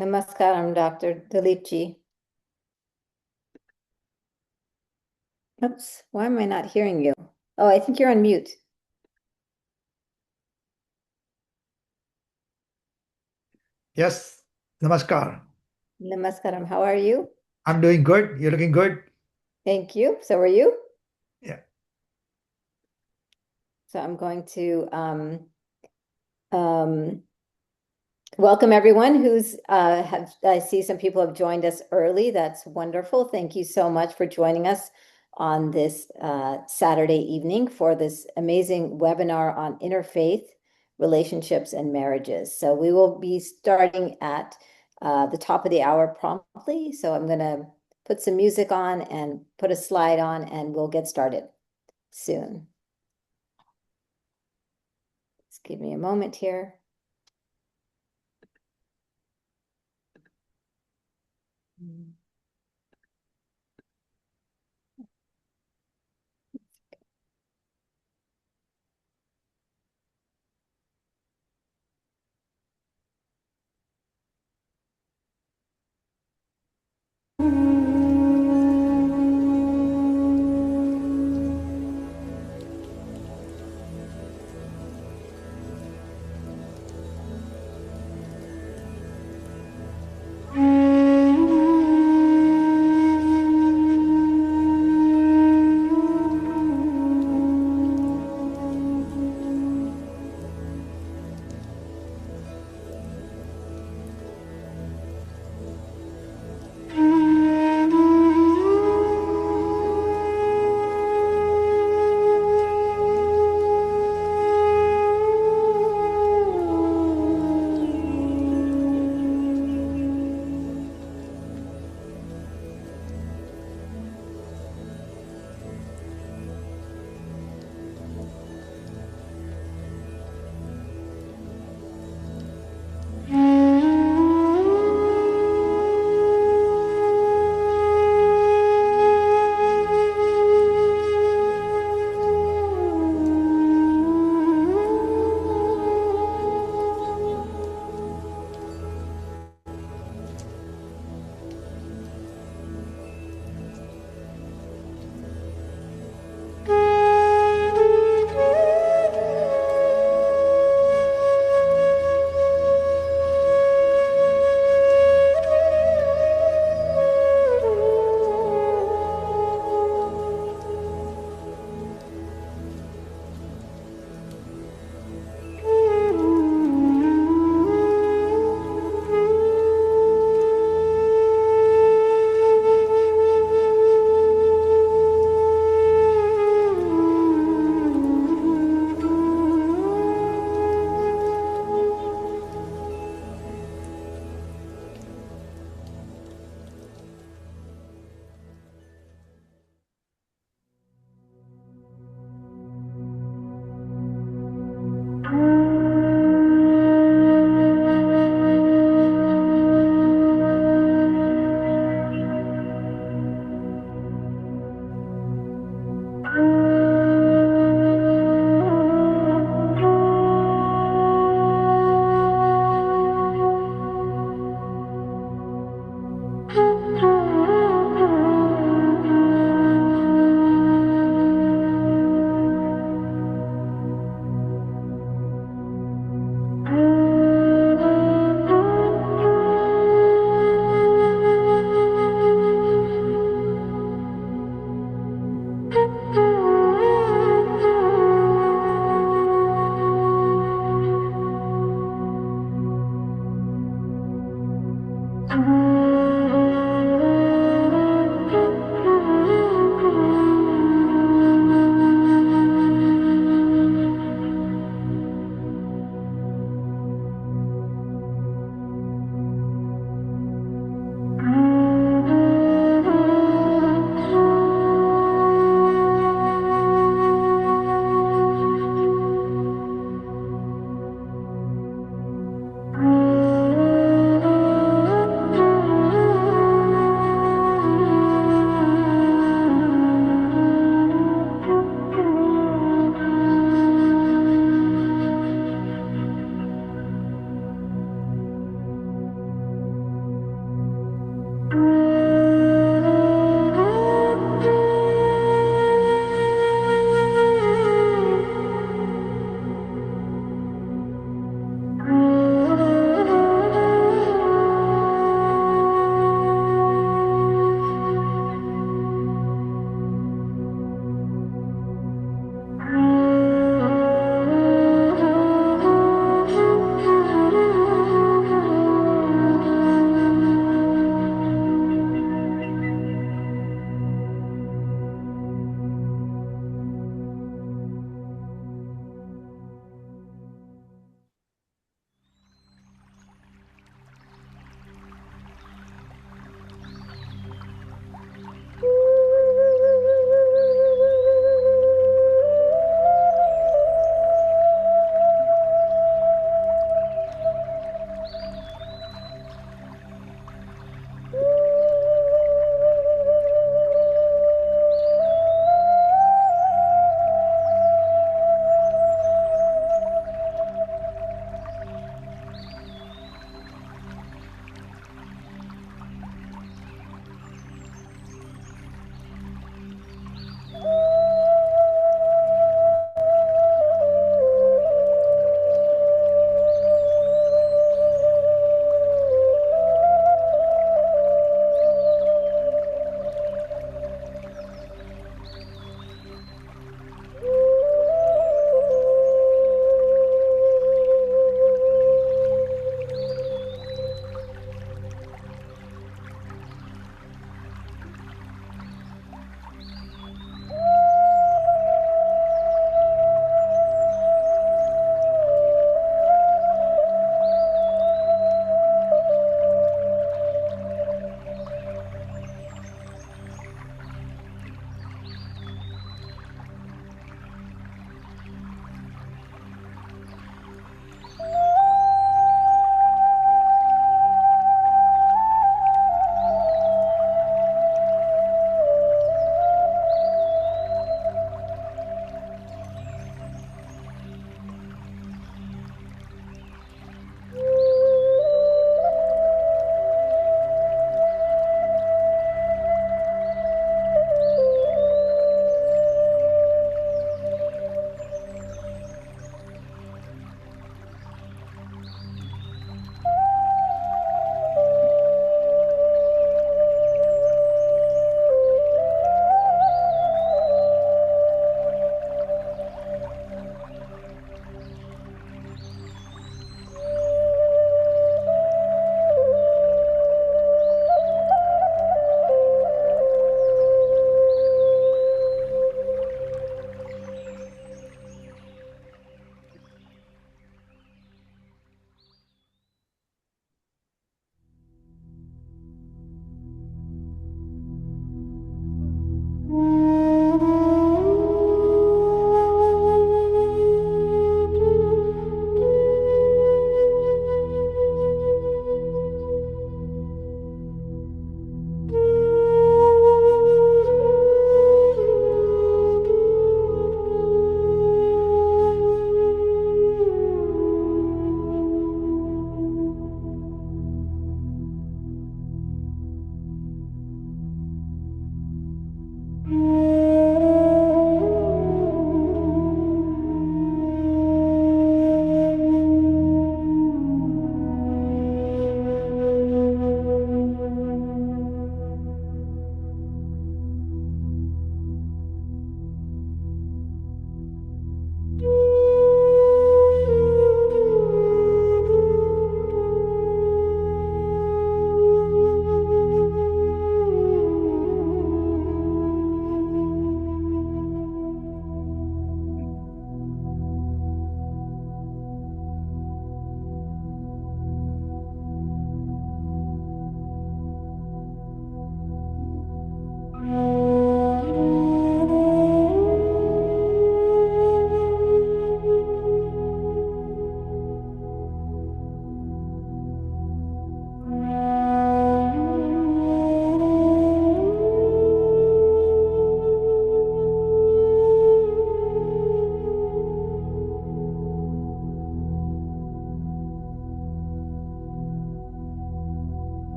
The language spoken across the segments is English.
Namaskaram, Dr. Dilipji. Oops, why am I not hearing you? Oh, I think you're on mute. Yes, Namaskar. Namaskaram, how are you? I'm doing good. You're looking good. Thank you. So are you? Yeah. So I'm going to um, welcome everyone who's I see some people have joined us early. That's wonderful. Thank you so much for joining us on this Saturday evening for this amazing webinar on interfaith relationships and marriages. So we will be starting at the top of the hour promptly. So I'm going to put some music on and put a slide on, and we'll get started soon. Just give me a moment here.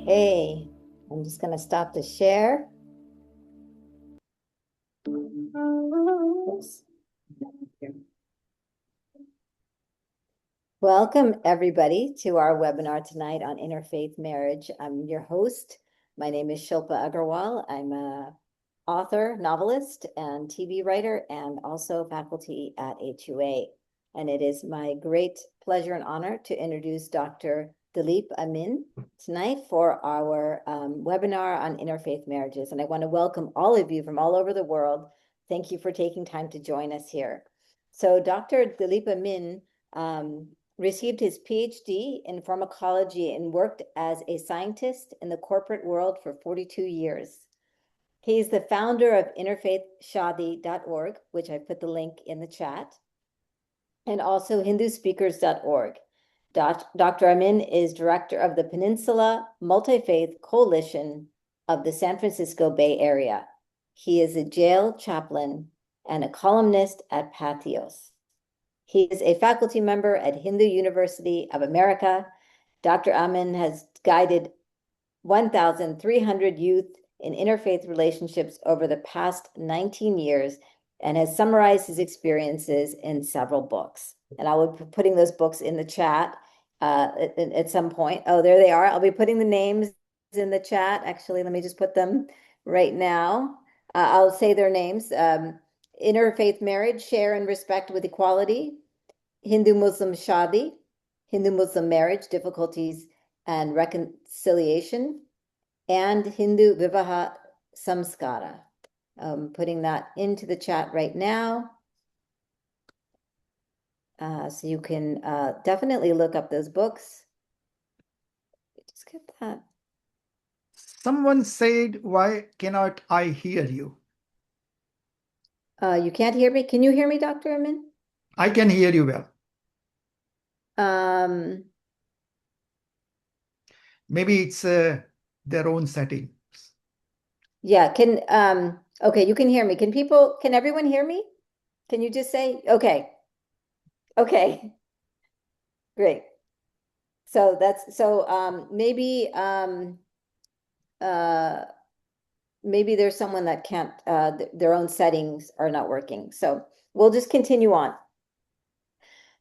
Hey, I'm just going to stop the share. Oops. Welcome, everybody, to our webinar tonight on interfaith marriage. I'm your host. My name is Shilpa Agarwal. I'm a author, novelist, and TV writer, and also faculty at HUA. And it is my great pleasure and honor to introduce Dr. Dilip Amin tonight for our webinar on interfaith marriages. And I want to welcome all of you from all over the world. Thank you for taking time to join us here. So Dr. Dilip Amin received his PhD in pharmacology and worked as a scientist in the corporate world for 42 years. He's the founder of interfaithshadi.org, which I put the link in the chat, and also hinduspeakers.org. Dr. Amin is director of the Peninsula Multi-Faith Coalition of the San Francisco Bay Area. He is a jail chaplain and a columnist at Patheos. He is a faculty member at Hindu University of America. Dr. Amin has guided 1,300 youth in interfaith relationships over the past 19 years and has summarized his experiences in several books. And I will be putting those books in the chat at some point. Oh, there they are. I'll be putting the names in the chat. Actually, let me just put them right now. I'll say their names. Interfaith Marriage, Share and Respect with Equality, Hindu-Muslim Shadi, Hindu-Muslim Marriage, Difficulties and Reconciliation, and Hindu Vivaha Samskara. Putting that into the chat right now. So you can definitely look up those books. Just get that. Someone said, "Why cannot I hear you?" You can't hear me? Can you hear me, Dr. Amin? I can hear you well. Maybe it's their own setting. Yeah, okay, you can hear me. Can everyone hear me? Can you just say, okay. Okay, great. So maybe there's someone that can't, their own settings are not working. So we'll just continue on.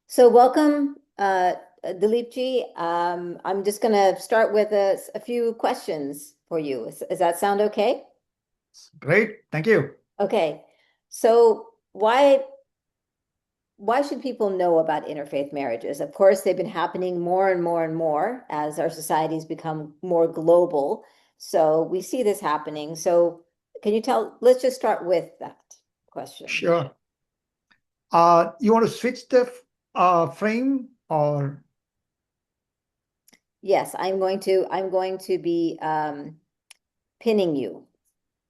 So welcome, Dilip ji. I'm just going to start with a few questions for you. Does that sound okay? Great, thank you. Okay. So why should people know about interfaith marriages? Of course, they've been happening more and more and more as our societies become more global. So we see this happening. So let's just start with that question. Sure. You want to switch the frame or? Yes, I'm going to be pinning you.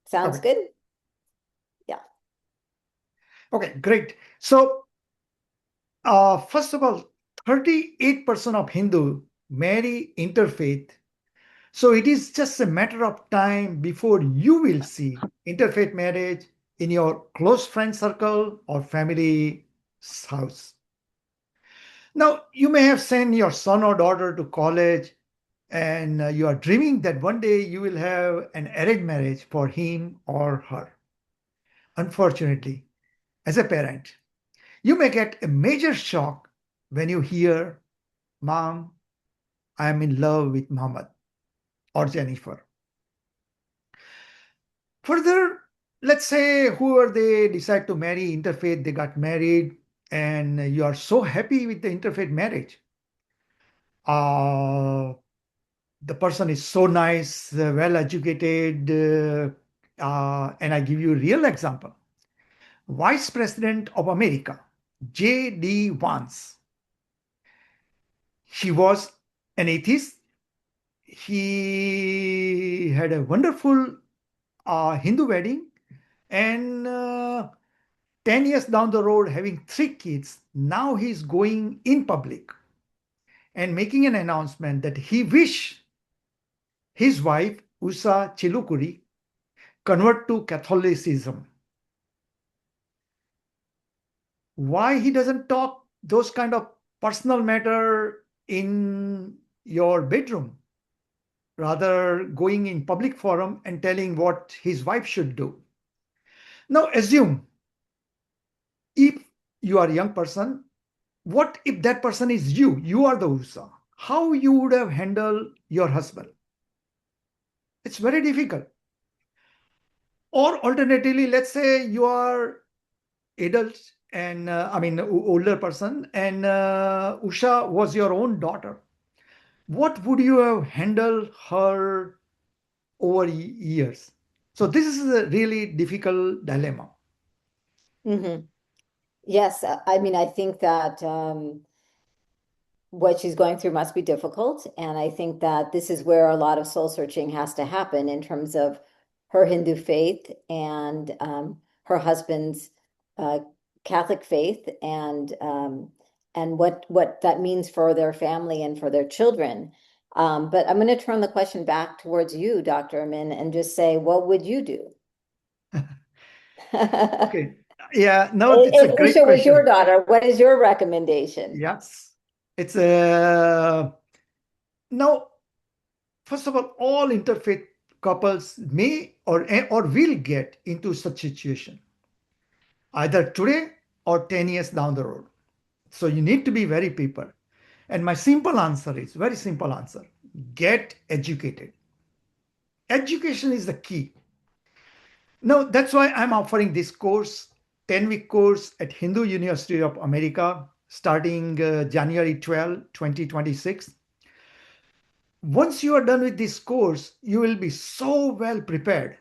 Sounds Okay. good? Yeah. Okay, great. So, first of all, 38% of Hindu marry interfaith. So it is just a matter of time before you will see interfaith marriage in your close friend circle or family house. Now, you may have sent your son or daughter to college and you are dreaming that one day you will have an arranged marriage for him or her. Unfortunately, as a parent, you may get a major shock when you hear, "Mom, I am in love with Muhammad or Jennifer." Further, let's say whoever they decide to marry interfaith, they got married, and you are so happy with the interfaith marriage. The person is so nice, well educated, and I give you a real example. Vice President of America, J.D. Vance. He was an atheist. He had a wonderful Hindu wedding, and 10 years down the road, having 3 kids, now he's going in public and making an announcement that he wish his wife, Usha Chilukuri, convert to Catholicism. Why he doesn't talk those kind of personal matter in your bedroom? rather going in public forum and telling what his wife should do. Now assume if you are a young person, what if that person is you? You are the USA. How you would have handled your husband? It's very difficult. Or alternatively, let's say you are adult and older person, and Usha was your own daughter. What would you have handled her over years? So this is a really difficult dilemma. Mhm. Yes, I mean, I think that what she's going through must be difficult. And I think that this is where a lot of soul searching has to happen in terms of her Hindu faith and her husband's uh, Catholic faith, and what that means for their family and for their children. But I'm going to turn the question back towards you, Dr. Amin, and just say, what would you do? Okay. Yeah, no, it's a If great Usha was your question. daughter, what is your recommendation? Yes. It's a now, first of all interfaith couples may or will get into such situation either today or 10 years down the road. So you need to be very prepared. And my simple answer is very simple answer. Get educated. Education is the key. Now, that's why I'm offering this course, 10-week course at Hindu University of America, starting January 12, 2026. Once you are done with this course, you will be so well prepared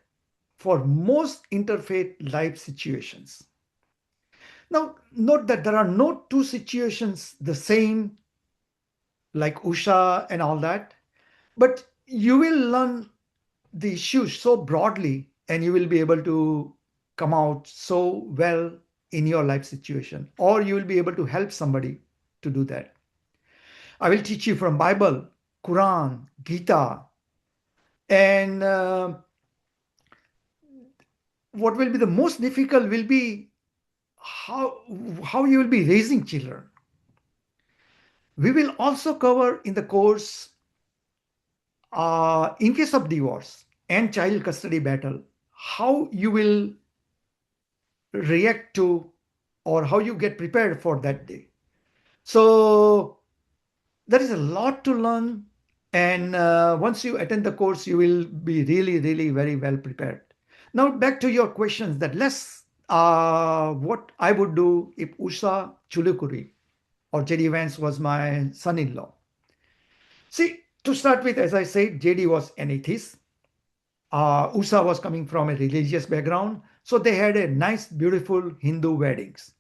for most interfaith life situations. Now, note that there are no two situations the same, like Usha and all that, but you will learn the issues so broadly and you will be able to come out so well in your life situation, or you will be able to help somebody to do that. I will teach you from Bible, Quran, Gita, and what will be the most difficult will be how how you will be raising children. We will also cover in the course, in case of divorce and child custody battle, how you will react to or how you get prepared for that day. So there is a lot to learn, and once you attend the course, you will be really, really very well prepared. Now back to your questions that less what I would do if Usha Chulukuri or JD Vance was my son-in-law. See, to start with, as I said, JD was an atheist. Usha was coming from a religious background, so they had a nice, beautiful Hindu weddings.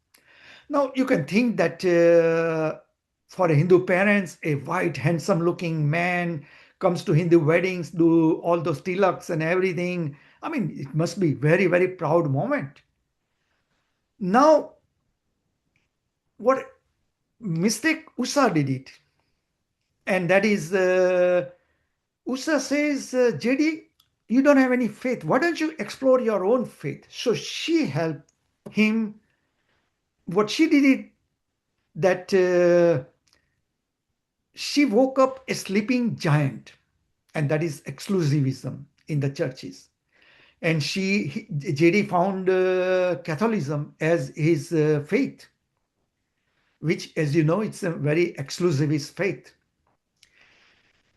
Now you can think that for a Hindu parents, a white, handsome-looking man comes to Hindu weddings, do all those tilaks and everything. I mean, it must be very, very proud moment. Now, what mistake Usa did it, and that is Usa says, JD, you don't have any faith. Why don't you explore your own faith? So she helped him. What she did it that she woke up a sleeping giant, and that is exclusivism in the churches. And JD found Catholicism as his faith, which, as you know, it's a very exclusivist faith.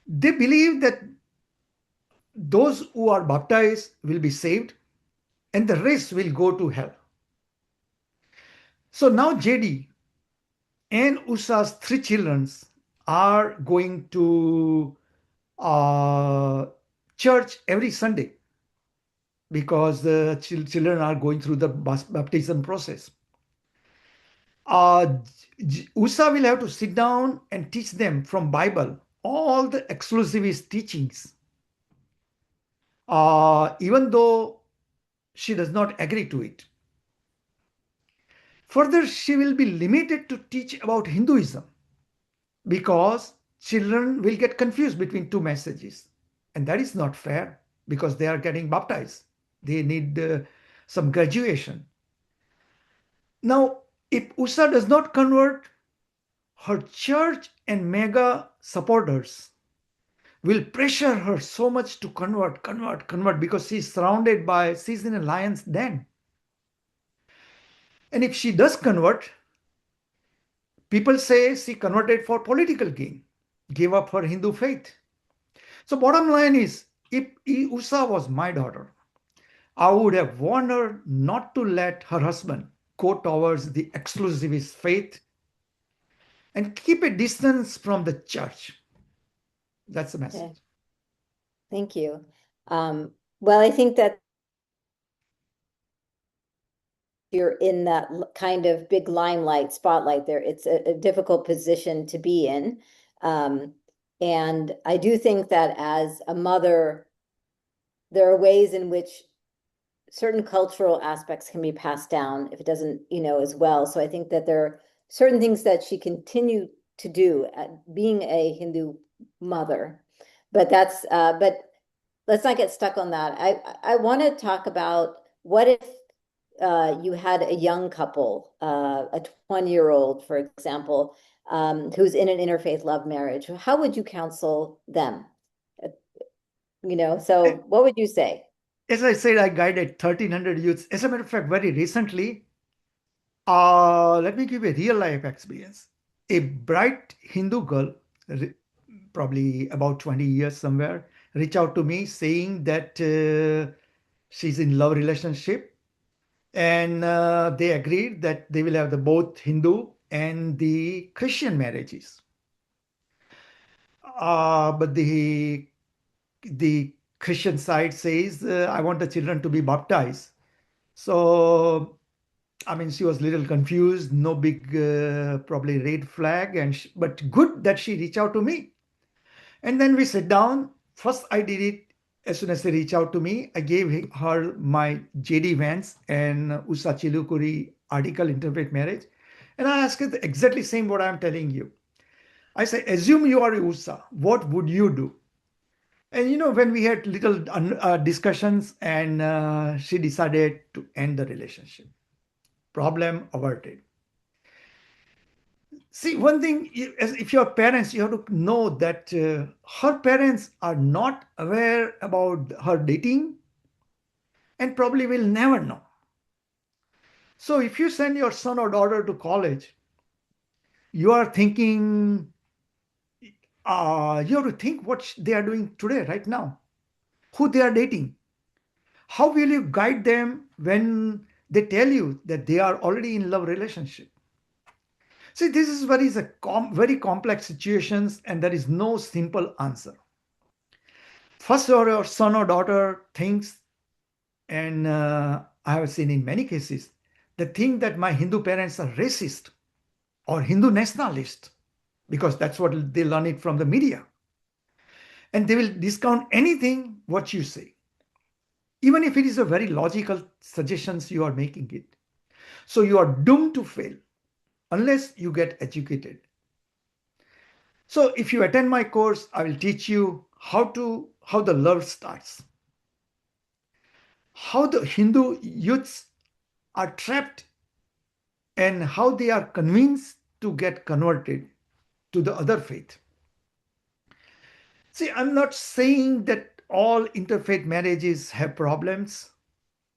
They believe that those who are baptized will be saved and the rest will go to hell. So now JD and Usa's three children are going to uh, church every Sunday because the children are going through the baptism process. Usa will have to sit down and teach them from Bible all the exclusivist teachings, even though she does not agree to it. Further, she will be limited to teach about Hinduism because children will get confused between two messages. And that is not fair because they are getting baptized. They need some graduation. Now, if USA does not convert, her church and mega supporters will pressure her so much to convert because she's in a lion's den. And if she does convert, people say she converted for political gain, gave up her Hindu faith. So bottom line is, if Usha was my daughter, I would have warned her not to let her husband go towards the exclusivist faith and keep a distance from the church. That's the message. Okay. Thank you. Well, I think that you're in that kind of big limelight spotlight there. It's a difficult position to be in. And I do think that as a mother, there are ways in which certain cultural aspects can be passed down if it doesn't, as well. So I think that there are certain things that she continue to do at being a Hindu mother. But let's not get stuck on that. I want to talk about what if you had a young couple, a 20-year-old, for example, who's in an interfaith love marriage. How would you counsel them? So what would you say? As I said, I guided 1,300 youths. As a matter of fact, very recently, let me give a real life experience. A bright Hindu girl, probably about 20 years somewhere, reached out to me saying that she's in love relationship, and they agreed that they will have the both Hindu and the Christian marriages. But the Christian side says, I want the children to be baptized. So, I mean, she was a little confused, no big, probably red flag, but good that she reached out to me. And then we sit down. First, I did it as soon as they reached out to me. I gave her my J.D. Vance and Usa Chilukuri article, Interfaith Marriage. And I asked her exactly same what I'm telling you. I say, assume you are Usa. What would you do? And when we had little discussions, and she decided to end the relationship. Problem averted. See, one thing, if you're parents, you have to know that her parents are not aware about her dating and probably will never know. So if you send your son or daughter to college, you are thinking, you have to think what they are doing today, right now, who they are dating. How will you guide them when they tell you that they are already in love relationship? See, this is very complex situations, and there is no simple answer. First, your son or daughter thinks, and I have seen in many cases, they think that my Hindu parents are racist or Hindu nationalist, because that's what they learn it from the media. And they will discount anything what you say, even if it is a very logical suggestions you are making it. So you are doomed to fail unless you get educated. So if you attend my course, I will teach you how the love starts, how the Hindu youths are trapped, and how they are convinced to get converted to the other faith. See, I'm not saying that all interfaith marriages have problems,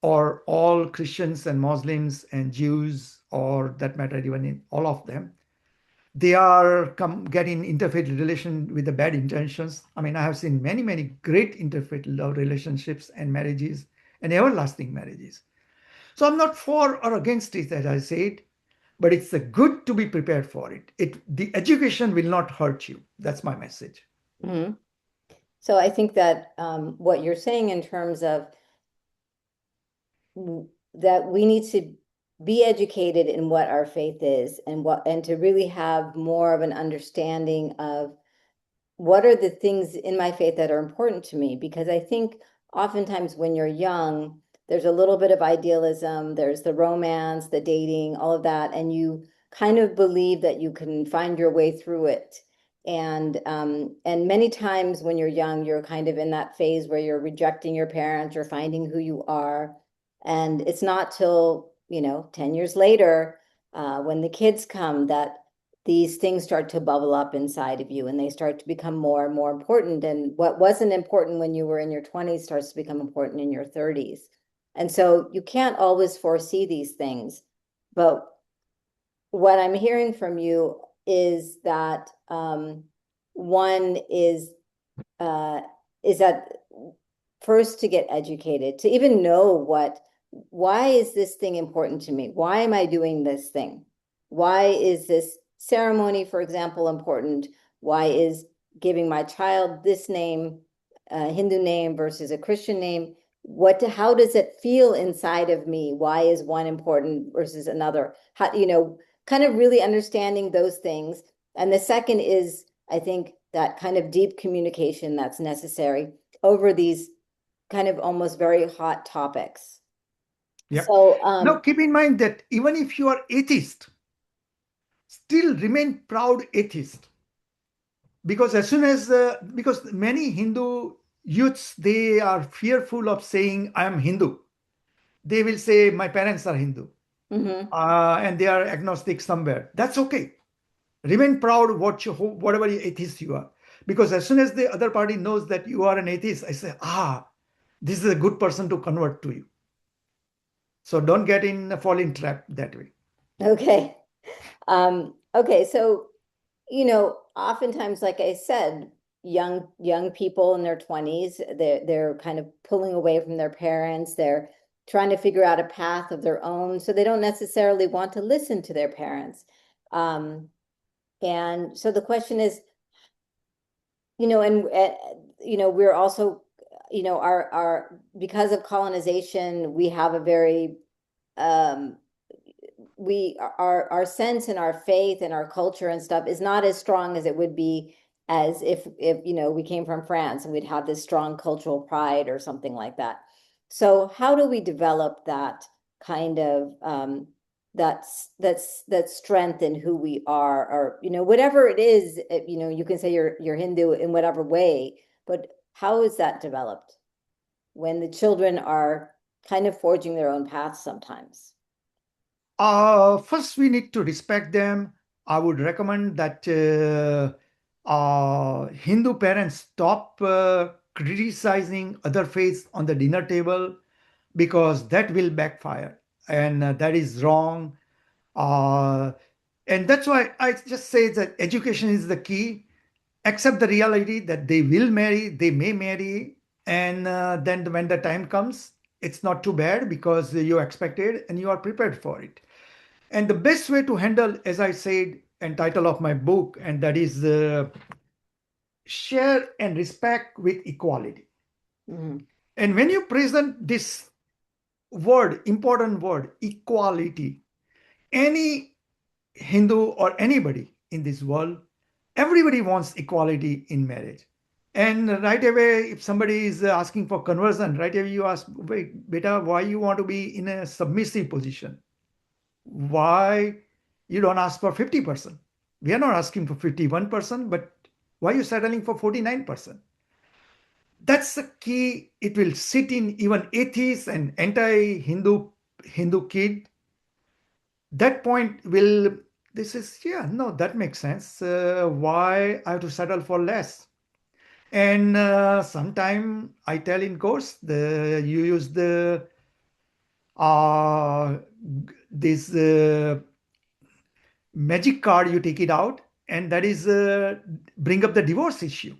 or all Christians and Muslims and Jews, or that matter, even in all of them, they are getting interfaith relation with the bad intentions. I mean, I have seen many, many great interfaith love relationships and marriages and everlasting marriages. So I'm not for or against it, as I said, but it's good to be prepared for it. The education will not hurt you. That's my message. Mhm. So I think that what you're saying in terms of that we need to be educated in what our faith is and to really have more of an understanding of what are the things in my faith that are important to me? Because I think oftentimes when you're young, there's a little bit of idealism, there's the romance, the dating, all of that, and you kind of believe that you can find your way through it. And many times when you're young, you're kind of in that phase where you're rejecting your parents, you're finding who you are. And it's not till, 10 years later, when the kids come that these things start to bubble up inside of you and they start to become more and more important. And what wasn't important when you were in your 20s starts to become important in your 30s. And so you can't always foresee these things. But what I'm hearing from you is that one is that first to get educated, to even know why is this thing important to me? Why am I doing this thing? Why is this ceremony, for example, important? Why is giving my child this name, a Hindu name versus a Christian name? How does it feel inside of me? Why is one important versus another? How, kind of really understanding those things. And the second is, I think, that kind of deep communication that's necessary over these kind of almost very hot topics. Yeah. So, Now, keep in mind that even if you are atheist, still remain proud atheist. Because as soon as, because many Hindu youths, they are fearful of saying, I am Hindu. They will say, my parents are Hindu. mhm. And they are agnostic somewhere. That's okay. Remain proud whatever atheist you are. Because as soon as the other party knows that you are an atheist, I say, this is a good person to convert to you. So don't fall in trap that way. Okay. Okay, so oftentimes, like I said, young people in their 20s, they're kind of pulling away from their parents. They're trying to figure out a path of their own, so they don't necessarily want to listen to their parents. And so the question is, we're also, our because of colonization, we have a very um our sense and our faith and our culture and stuff is not as strong as it would be as if we came from France and we'd have this strong cultural pride or something like that. So how do we develop that kind of that strength in who we are, or whatever it is, you can say you're Hindu in whatever way, but how is that developed when the children are kind of forging their own paths sometimes? First, we need to respect them. I would recommend that Hindu parents stop criticizing other faiths on the dinner table because that will backfire and that is wrong. Uh, and that's why I just say that education is the key. Accept the reality that they will marry, they may marry, and then when the time comes, it's not too bad because you expected and you are prepared for it. And the best way to handle, as I said, and title of my book, and that is share and respect with equality. Mhm. And when you present this important word, equality, any Hindu or anybody in this world, everybody wants equality in marriage. And right away, if somebody is asking for conversion, right away you ask, wait, beta, why you want to be in a submissive position? Why you don't ask for 50%? We are not asking for 51%, but why are you settling for 49%? That's the key. It will sit in even atheists and anti-Hindu kid. That point will, this is, yeah, no, that makes sense. Why I have to settle for less? And sometime I tell in course, you use uh, this magic card, you take it out, and that is bring up the divorce issue.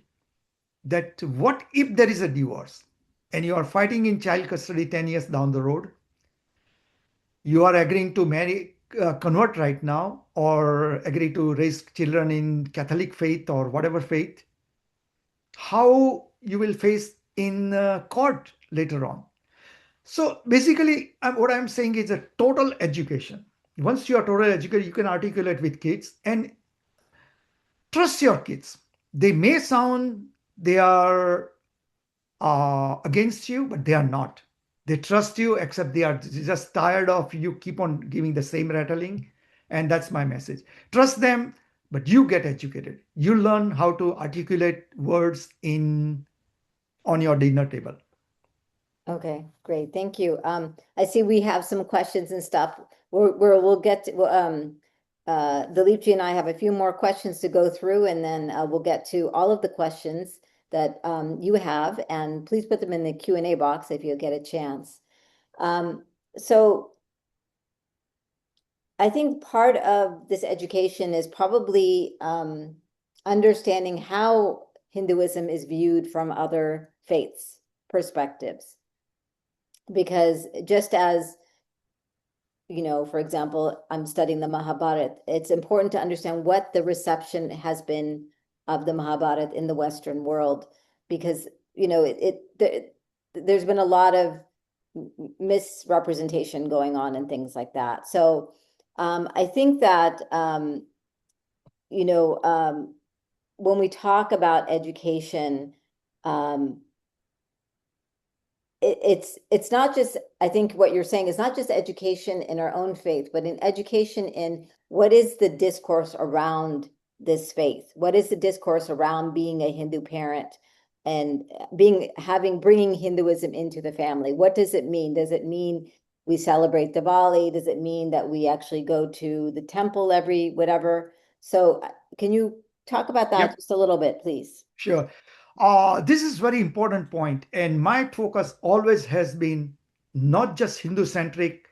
That what if there is a divorce and you are fighting in child custody 10 years down the road, you are agreeing to marry, convert right now, or agree to raise children in Catholic faith or whatever faith, how you will face in court later on. So basically, what I'm saying is a total education. Once you are total educated, you can articulate with kids and trust your kids. They may sound they are against you, but they are not. They trust you, except they are just tired of you keep on giving the same rattling. And that's my message. Trust them, but you get educated. You learn how to articulate words in on your dinner table. Okay, great. Thank you. I see we have some questions and stuff. We'll get to, Dilipji and I have a few more questions to go through, and then we'll get to all of the questions that you have, and please put them in the Q&A box if you get a chance. So I think part of this education is probably understanding how Hinduism is viewed from other faiths' perspectives. Because just as, for example, I'm studying the Mahabharata, it's important to understand what the reception has been of the Mahabharata in the Western world, because, there's been a lot of misrepresentation going on and things like that. So I think that, when we talk about education, it's not just, I think what you're saying is not just education in our own faith, but in education in what is the discourse around this faith? What is the discourse around being a Hindu parent and bringing Hinduism into the family? What does it mean? Does it mean we celebrate Diwali? Does it mean that we actually go to the temple every whatever? So can you talk about that Yep, just a little bit, please? sure. This is very important point, and my focus always has been not just Hindu-centric,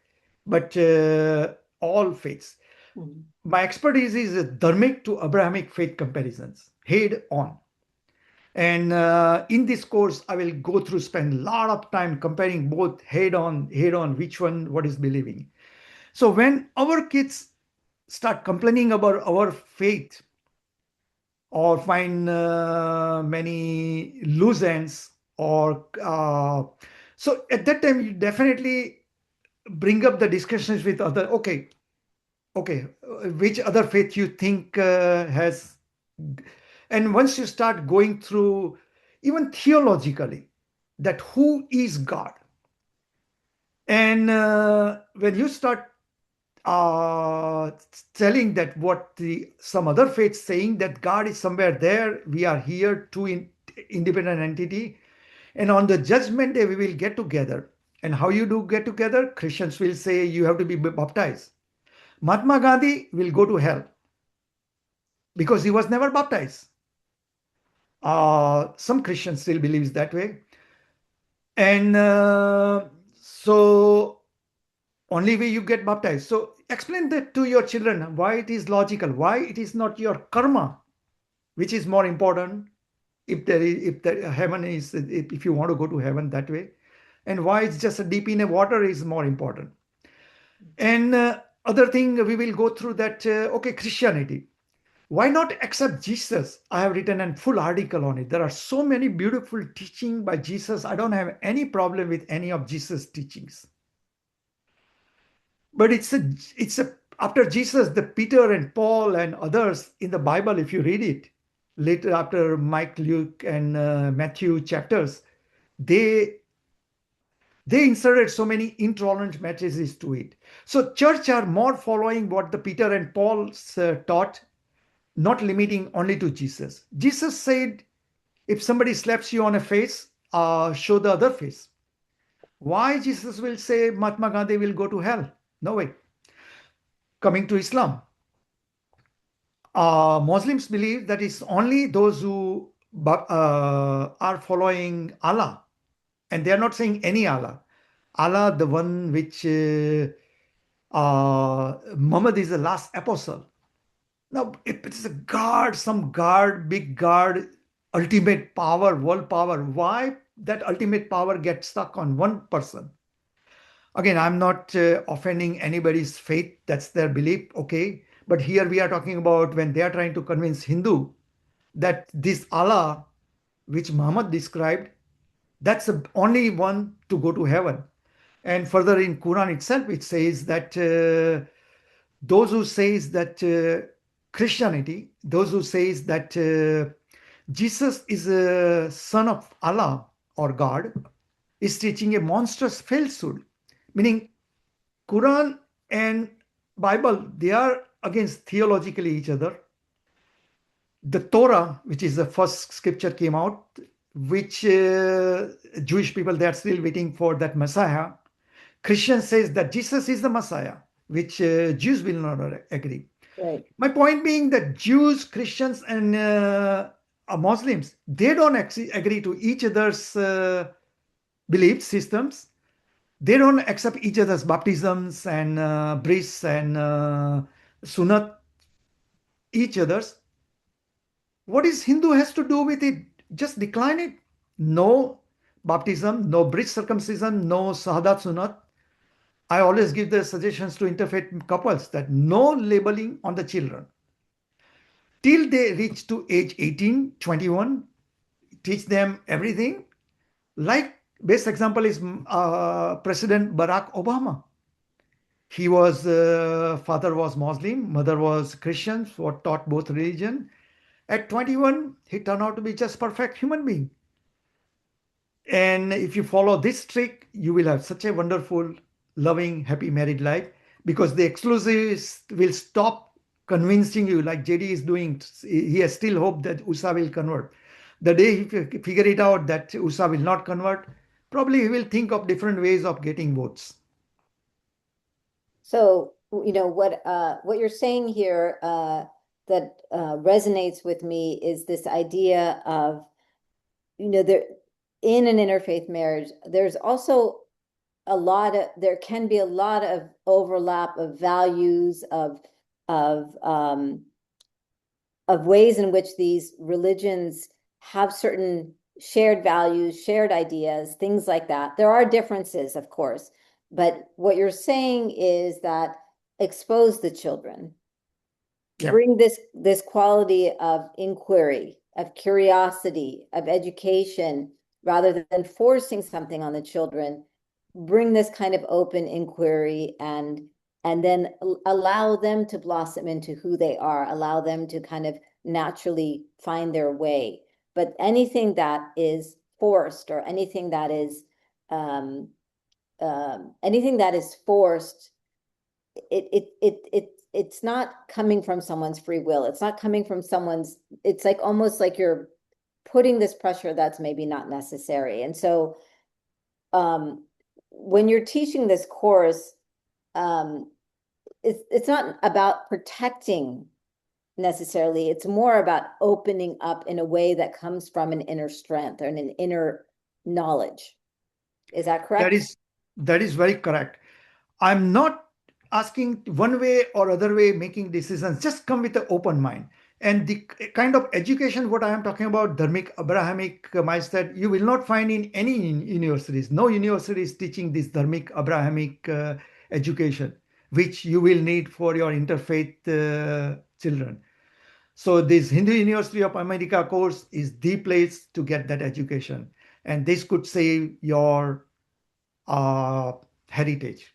but all faiths. Mhm. My expertise is Dharmic to Abrahamic faith comparisons, head on. And in this course, I will go through, spend a lot of time comparing both head on, which one, what is believing. So when our kids start complaining about our faith or find many loose ends, or so at that time, you definitely bring up the discussions with other, okay, which other faith you think has, and once you start going through even theologically, that who is God, and when you start uh, telling that what the some other faiths saying that God is somewhere there, we are here, two independent entity, and on the judgment day we will get together. And how you do get together? Christians will say you have to be baptized. Mahatma Gandhi will go to hell because he was never baptized. Some Christians still believes that way. And so only way you get baptized. So explain that to your children, why it is logical, why it is not your karma, which is more important, if the heaven is, if you want to go to heaven that way, and why it's just a deep in a water is more important. And other thing we will go through that, okay, Christianity. Why not accept Jesus? I have written a full article on it. There are so many beautiful teaching by Jesus. I don't have any problem with any of Jesus' teachings. But it's a after Jesus, the Peter and Paul and others in the Bible, if you read it later after Mike, Luke, and Matthew chapters, they they inserted so many intolerant messages to it. So church are more following what the Peter and Paul taught, not limiting only to Jesus. Jesus said, if somebody slaps you on a face, show the other face. Why Jesus will say Mahatma Gandhi will go to hell? No way. Coming to Islam, Muslims believe that it's only those who are following Allah, and they are not saying any Allah. Allah, the one which Muhammad is the last apostle. Now, if it is a God, some God, big God, ultimate power, world power, why that ultimate power gets stuck on one person? Again, I'm not offending anybody's faith. That's their belief. Okay. But here we are talking about when they are trying to convince Hindu that this Allah, which Muhammad described, that's the only one to go to heaven. And further in Quran itself, it says that those who says that Christianity, those who says that Jesus is a son of Allah or God, is teaching a monstrous falsehood, meaning Quran and Bible, they are against theologically each other. The Torah, which is the first scripture came out, which Jewish people, they are still waiting for that Messiah. Christian says that Jesus is the Messiah, which Jews will not agree. Right. My point being that Jews, Christians, and Muslims, they don't agree to each other's belief systems. They don't accept each other's baptisms and bris and sunat each other's. What is Hindu has to do with it? Just decline it. No baptism, no bris circumcision, no sahadat sunat. I always give the suggestions to interfaith couples that no labeling on the children till they reach to age 18, 21. Teach them everything. Like best example is President Barack Obama. He was father was Muslim, mother was Christian, were taught both religion. At 21, he turned out to be just perfect human being. And if you follow this trick, you will have such a wonderful, loving, happy married life because the exclusives will stop convincing you like JD is doing. He has still hope that USA will convert. The day he figure it out that USA will not convert, probably he will think of different ways of getting votes. So, what you're saying here that resonates with me is this idea of, there in an interfaith marriage, there's also there can be a lot of overlap of values of um, of ways in which these religions have certain shared values, shared ideas, things like that. There are differences, of course, but what you're saying is that expose the children, Yeah. bring this quality of inquiry, of curiosity, of education, rather than forcing something on the children. Bring this kind of open inquiry and then allow them to blossom into who they are, allow them to kind of naturally find their way. But anything that is forced or um, anything that is forced, it's not coming from someone's free will. It's not coming from someone's, it's like almost like you're putting this pressure that's maybe not necessary. And so when you're teaching this course, um, it's not about protecting necessarily. It's more about opening up in a way that comes from an inner strength and an inner knowledge. Is that That correct? is that is very correct. I'm not asking one way or other way making decisions. Just come with an open mind. And the kind of education what I am talking about, Dharmic-Abrahamic mindset, you will not find in any universities. No university is teaching this Dharmic-Abrahamic education, which you will need for your interfaith children. So this Hindu University of America course is the place to get that education. And this could save your uh, heritage.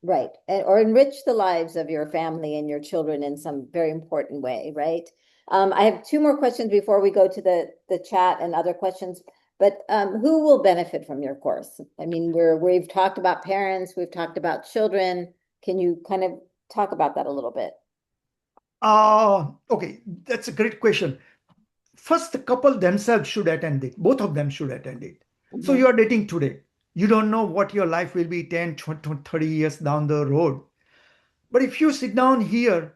Right. Or enrich the lives of your family and your children in some very important way, right? I have two more questions before we go to the chat and other questions. But who will benefit from your course? I mean, we've talked about parents, we've talked about children. Can you kind of talk about that a little bit? Okay, that's a great question. First, the couple themselves should attend it. Both of them should attend it. So Mhm. you are dating today. You don't know what your life will be 10, 20, 30 years down the road. But if you sit down here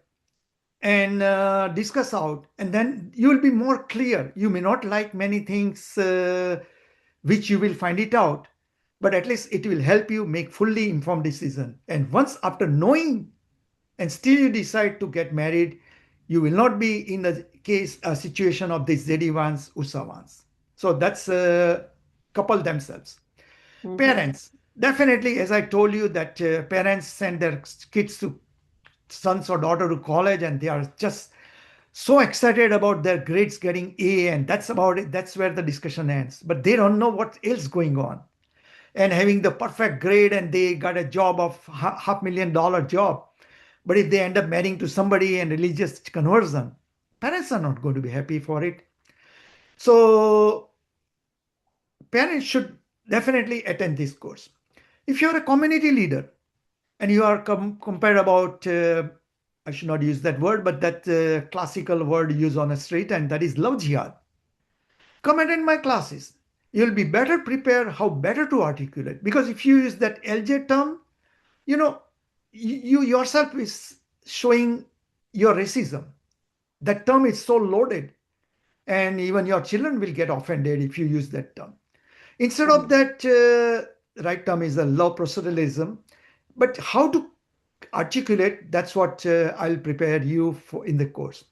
and discuss out, and then you will be more clear. You may not like many things which you will find it out, but at least it will help you make fully informed decision. And once after knowing and still you decide to get married, you will not be in a situation of this Zedivans, Usavans. So that's couple themselves. Mhm. Parents, definitely, as I told you, that parents send their kids to sons or daughter to college and they are just so excited about their grades getting A, and that's about it. That's where the discussion ends. But they don't know what else going on. And having the perfect grade and they got a job of $500,000 job. But if they end up marrying to somebody and religious conversion, parents are not going to be happy for it. So parents should definitely attend this course. If you're a community leader and you are compared about, I should not use that word, but that classical word used on a street, and that is love jihad. Come attend my classes. You'll be better prepared how better to articulate. Because if you use that LJ term, you know, you yourself is showing your racism. That term is so loaded, and even your children will get offended if you use that term. Instead of Mhm. that, right term is a law proceduralism. But how to articulate, that's what I'll prepare you for in the course.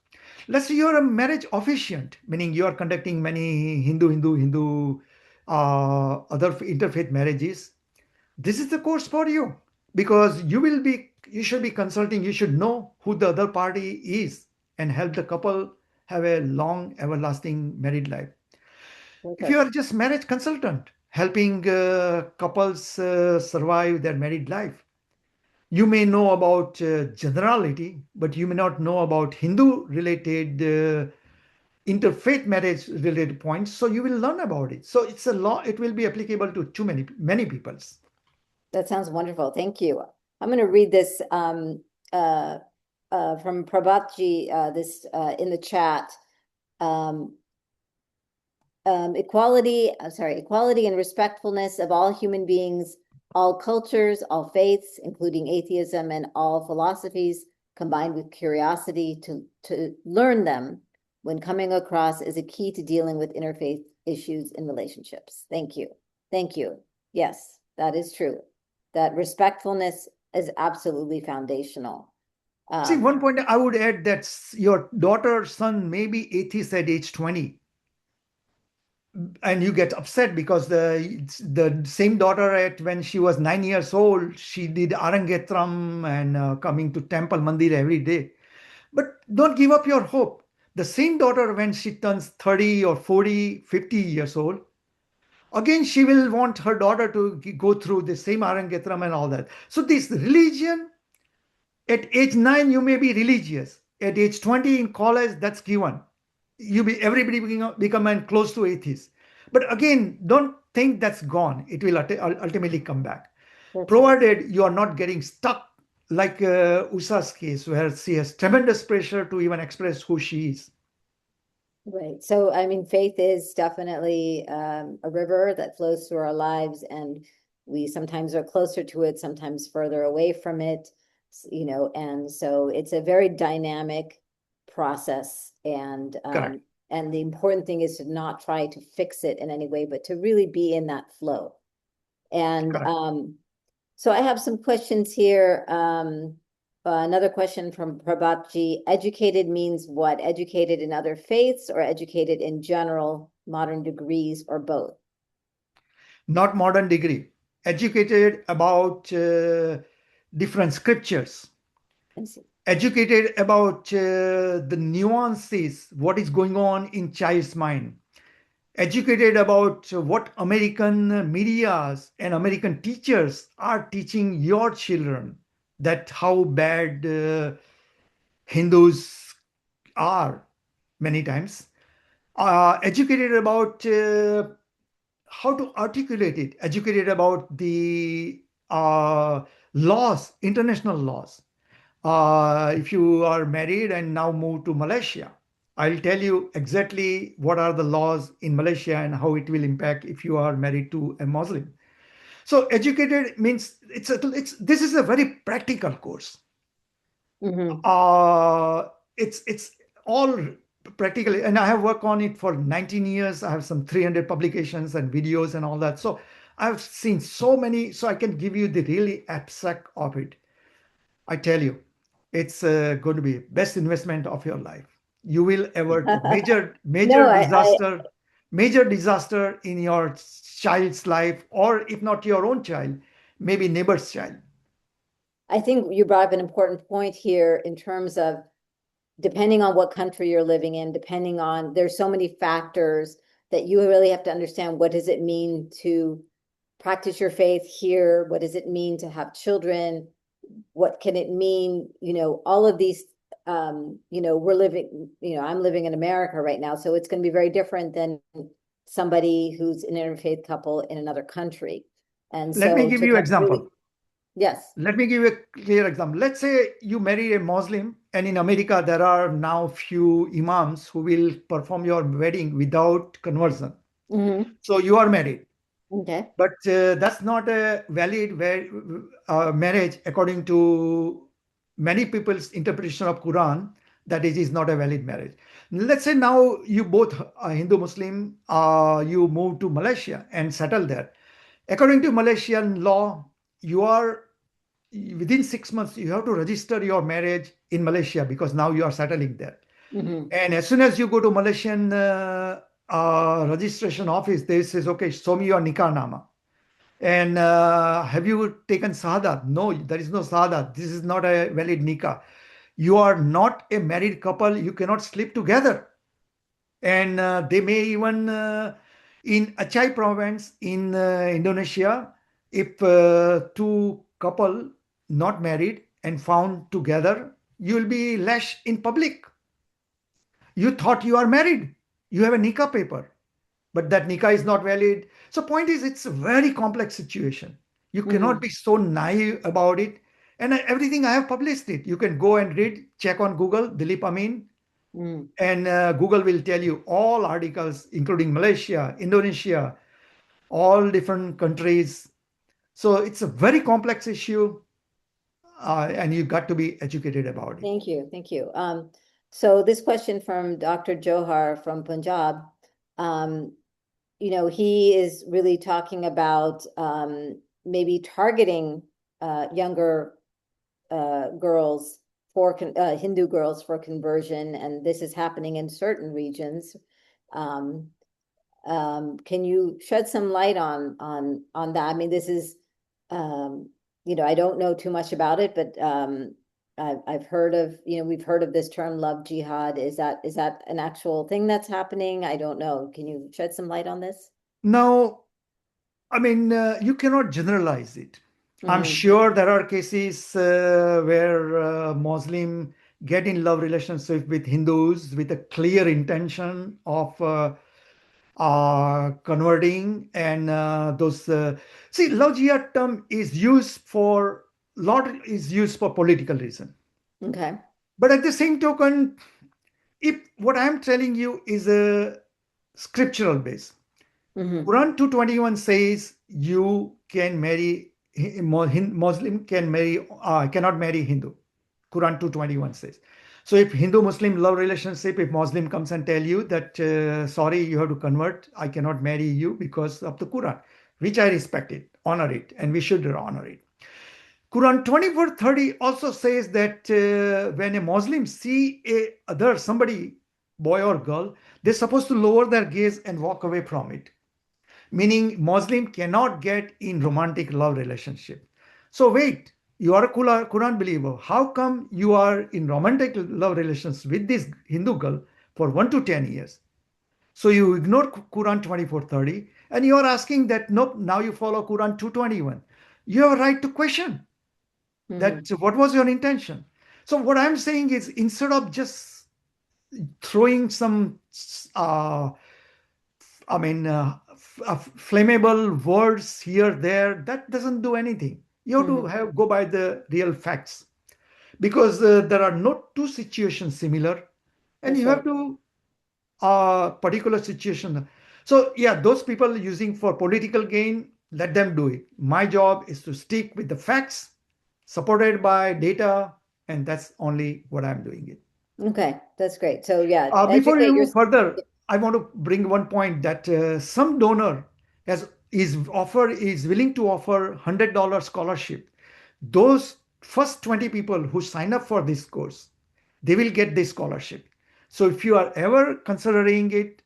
Let's say you're a marriage officiant, meaning you are conducting many Hindu, other interfaith marriages. This is the course for you, because you should be consulting, you should know who the other party is and help the couple have a long, everlasting married life. If you Perfect. are just marriage consultant, helping couples survive their married life, you may know about generality, but you may not know about Hindu related interfaith marriage related points. So you will learn about it. So it's a law. It will be applicable to too many peoples. That sounds wonderful. Thank you. I'm going to read this uh, from Prabhatji, this in the chat. Um, equality and respectfulness of all human beings, all cultures, all faiths, including atheism and all philosophies, combined with curiosity to learn them when coming across is a key to dealing with interfaith issues in relationships. Thank you. Thank you. Yes, that is true. That respectfulness is absolutely foundational. See, Um, one point I would add that your daughter, son may be atheist at age 20, and you get upset because the same daughter at when she was 9 years old, she did Arangetram and coming to temple mandir every day. But don't give up your hope. The same daughter, when she turns 30 or 40, 50 years old, again, she will want her daughter to go through the same Arangetram and all that. So, this religion, at age 9, you may be religious. At age 20 in college, that's given. Everybody become close to atheist. But again, don't think that's gone. It will ultimately come back, that's right. provided you are not getting stuck like Usha's case, where she has tremendous pressure to even express who she is. Right. So, I mean, faith is definitely a river that flows through our lives, and we sometimes are closer to it, sometimes further away from it, and so it's a very dynamic process. Correct. And the important thing is to not try to fix it in any way, but to really be in that flow. And Correct. so I have some questions here. Another question from Prabhatji. Educated means what? Educated in other faiths or educated in general, modern degrees, or both? Not modern degree. Educated about different scriptures, I see. educated about the nuances, what is going on in child's mind, educated about what American medias and American teachers are teaching your children, that how bad Hindus are many times, educated about how to articulate it, educated about the laws, international laws. If you are married and now move to Malaysia, I'll tell you exactly what are the laws in Malaysia and how it will impact if you are married to a Muslim. So educated means it's this is a very practical course. Hmm. Uh, it's all practically, and I have worked on it for 19 years. I have some 300 publications and videos and all that. So I've seen so many, so I can give you the really abstract of it. I tell you, it's going to be best investment of your life. You will avert the No, major disaster in your child's life, or if not your own child, maybe neighbor's child. I think you brought up an important point here in terms of depending on what country you're living in, depending on, there's so many factors that you really have to understand what does it mean to practice your faith here? What does it mean to have children? What can it mean? All of these, I'm living in America right now, so it's going to be very different than somebody who's an interfaith couple in another country. And Let me so give to you kind of really, example. yes. Let me give you a clear example. Let's say you marry a Muslim, and in America there are now few imams who will perform your wedding without conversion. Hmm. So you are married, Okay. but that's not a valid marriage according to many people's interpretation of Quran that it is not a valid marriage. Let's say now you both are Hindu Muslim, you move to Malaysia and settle there. According to Malaysian law, you are within 6 months you have to register your marriage in Malaysia because now you are settling there. Hmm. And as soon as you go to Malaysian registration office, they says, okay, show me your nikah nama. And have you taken Sahadat? No, there is no Sahadat. This is not a valid nikah. You are not a married couple. You cannot sleep together. And they may even, in Aceh province in Indonesia, if two couple not married and found together, you will be lashed in public. You thought you are married. You have a nikah paper, but that nikah is not valid. So point is, it's a very complex situation. You cannot Hmm. be so naive about it. And everything I have published it. You can go and read, check on Google, Dilip Amin, Hmm. and Google will tell you all articles, including Malaysia, Indonesia, all different countries. So it's a very complex issue, and you got to be educated about it. Thank you. Thank you. So this question from Dr. Johar from Punjab, um, he is really talking about maybe targeting younger girls for Hindu girls for conversion, and this is happening in certain regions. Um, can you shed some light on that? I mean, this is, I don't know too much about it, but I've heard of, we've heard of this term, love jihad. Is that an actual thing that's happening? I don't know. Can you shed some light on this? Now, I mean, you cannot generalize it. I'm Hmm. sure there are cases where Muslim get in love relationship with Hindus with a clear intention of converting, and those. See, love jihad term is used for lot is used for political reason, Okay. but at the same token, if what I'm telling you is a scriptural base. Hmm. Quran 221 says you can marry Muslim can marry cannot marry Hindu. Quran 221 says. So if Hindu Muslim love relationship, if Muslim comes and tell you that sorry you have to convert, I cannot marry you because of the Quran, which I respect it, honor it, and we should honor it. Quran 24:30 also says that when a Muslim see a other somebody, boy or girl, they're supposed to lower their gaze and walk away from it, meaning Muslim cannot get in romantic love relationship. So wait, you are a Quran believer. How come you are in romantic love relations with this Hindu girl for 1 to 10 years? So you ignore Quran 24:30 and you are asking that nope, now you follow Quran 221. You have a right to question that Hmm. what was your intention? So what I'm saying is instead of just throwing some uh, flammable words here, there, that doesn't do anything. You have to Hmm. have go by the real facts because there are no two situations similar, and That's you have right. to particular situation. So yeah, those people using for political gain, let them do it. My job is to stick with the facts, supported by data, and that's only what I'm doing it. Okay, that's great. So yeah, Before we educate move yourself. further, I want to bring one point that some donor is willing to offer $100 scholarship. Those first 20 people who sign up for this course, they will get this scholarship. So if you are ever considering it,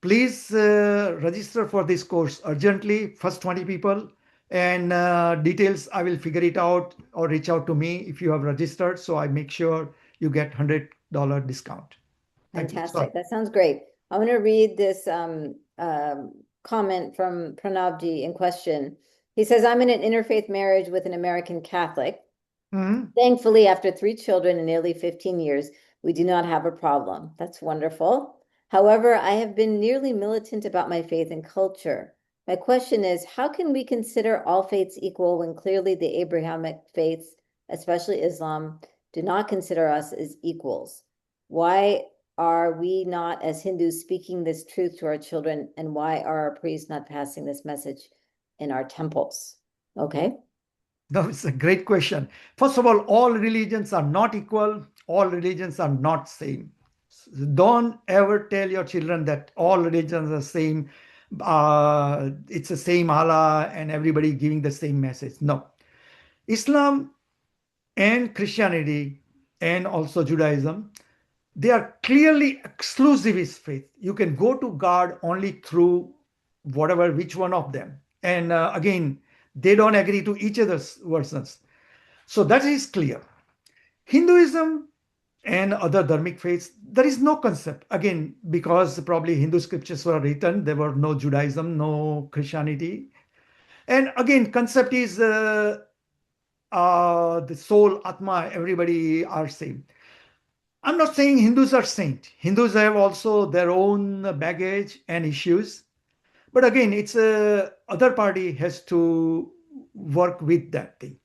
please register for this course urgently. First 20 people, and details I will figure it out or reach out to me if you have registered. So I make sure you get $100 discount. Thank you. Sorry. Fantastic. That sounds great. I want to read this comment from Pranavji in question. He says, I'm in an interfaith marriage with an American Catholic. Mhm. Thankfully, after 3 children and nearly 15 years, we do not have a problem. That's wonderful. However, I have been nearly militant about my faith and culture. My question is, how can we consider all faiths equal when clearly the Abrahamic faiths, especially Islam, do not consider us as equals? Why are we not, as Hindus, speaking this truth to our children, and why are our priests not passing this message in our temples? Okay. No, it's a great question. First of all religions are not equal. All religions are not same. Don't ever tell your children that all religions are same. It's the same Allah and everybody giving the same message. No. Islam and Christianity and also Judaism, they are clearly exclusivist faith. You can go to God only through whatever, which one of them. And again, they don't agree to each other's versions. So that is clear. Hinduism and other dharmic faiths, there is no concept. Again, because probably Hindu scriptures were written, there were no Judaism, no Christianity. And again, concept is the soul, Atma, everybody are same. I'm not saying Hindus are saint. Hindus have also their own baggage and issues. But again, it's other party has to work with that thing.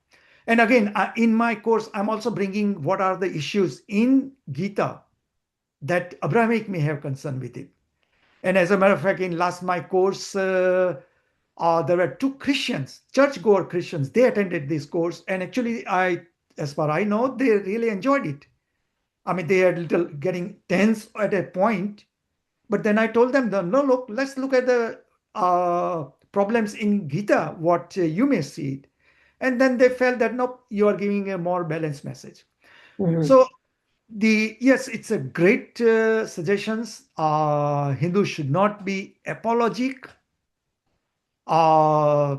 And again, in my course, I'm also bringing what are the issues in Gita that Abrahamic may have concern with it. And as a matter of fact, in last my course, there were two Christians, churchgoer Christians. They attended this course, and actually, as far I know, they really enjoyed it. I mean, they are little getting tense at a point, but then I told them, no, look, let's look at the problems in Gita, what you may see it. And then they felt that, no, you are giving a more balanced message. Mhm. So yes, it's a great suggestions. Hindus should not be apologetic. Uh,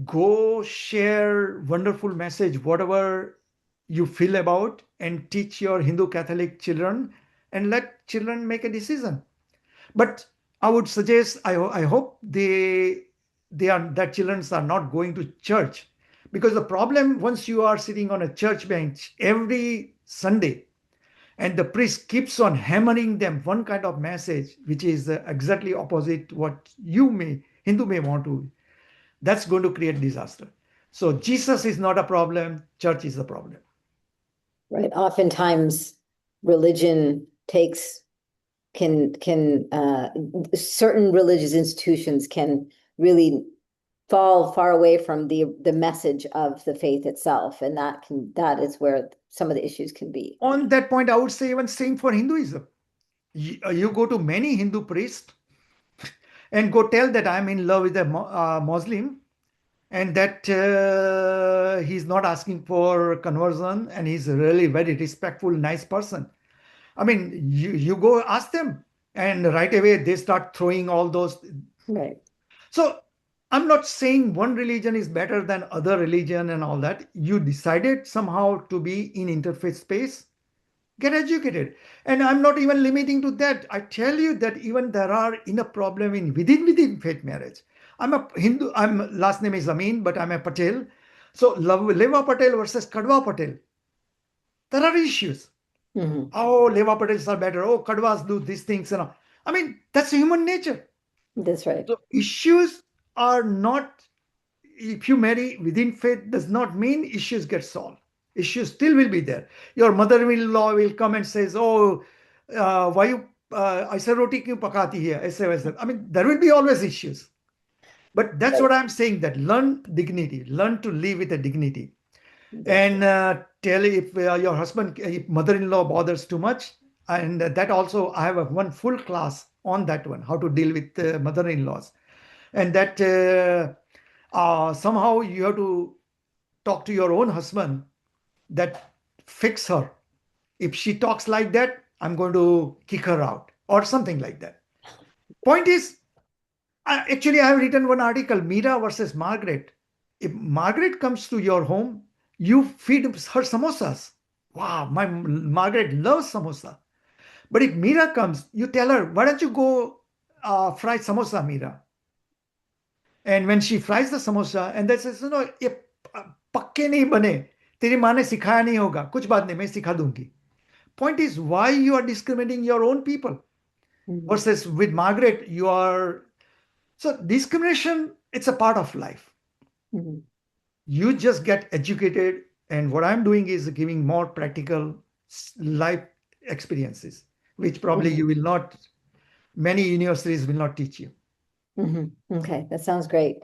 Go share wonderful message, whatever you feel about, and teach your Hindu Catholic children, and let children make a decision. But I would suggest, I hope they are that children are not going to church, because the problem, once you are sitting on a church bench every Sunday and the priest keeps on hammering them one kind of message which is exactly opposite what you may Hindu may want to, that's going to create disaster. So Jesus is not a problem, church is a problem. Right. Oftentimes, religion takes can certain religious institutions can really fall far away from the message of the faith itself, and that is where some of the issues can be. On that point, I would say even same for Hinduism. You go to many Hindu priests and go tell that I'm in love with a Muslim, and that he's not asking for conversion, and he's really very respectful, nice person. I mean, you go ask them, and right away they start throwing all those. Right. So I'm not saying one religion is better than other religion and all that. You decided somehow to be in interfaith space, get educated. And I'm not even limiting to that. I tell you that even there are enough problem in within faith marriage. I'm a Hindu, I'm last name is Amin, but I'm a Patel. So Leva Patel versus Kadwa Patel. There are issues. Mhm. Oh, Leva Patels are better. Oh, Kadwas do these things and all. I mean, that's human nature. That's right. So issues are not, if you marry within faith, does not mean issues get solved. Issues still will be there. Your mother-in-law will come and says, "Oh, why you ऐसे रोटी क्यों पकाती है ऐसे वैसे." I mean, there will be always issues. But that's Right. what I'm saying. That learn dignity, learn to live with a dignity, That's and tell if your husband, if mother-in-law bothers too much, and that also I have one full class on that one, how to deal with mother-in-laws, and that. Somehow you have to talk to your own husband that fix her. If she talks like that, I'm going to kick her out or something like that. Point is, actually, I have written one article, Mira versus Margaret. If Margaret comes to your home, you feed her samosas. Wow, my Margaret loves samosa. But if Mira comes, you tell her, why don't you go fry samosa, Mira? And when she fries the samosa, and that says, no, ये पक्के नहीं बने, तेरी माँ ने सिखाया नहीं होगा, कुछ बात नहीं, मैं सिखा दूंगी. Point is, why you are discriminating your own people Mhm. versus with Margaret, you are. So discrimination, it's a part of life. Mhm. You just get educated, and what I'm doing is giving more practical life experiences, which probably Mhm. you will not, many universities will not teach you. Mhm. Okay, that sounds great.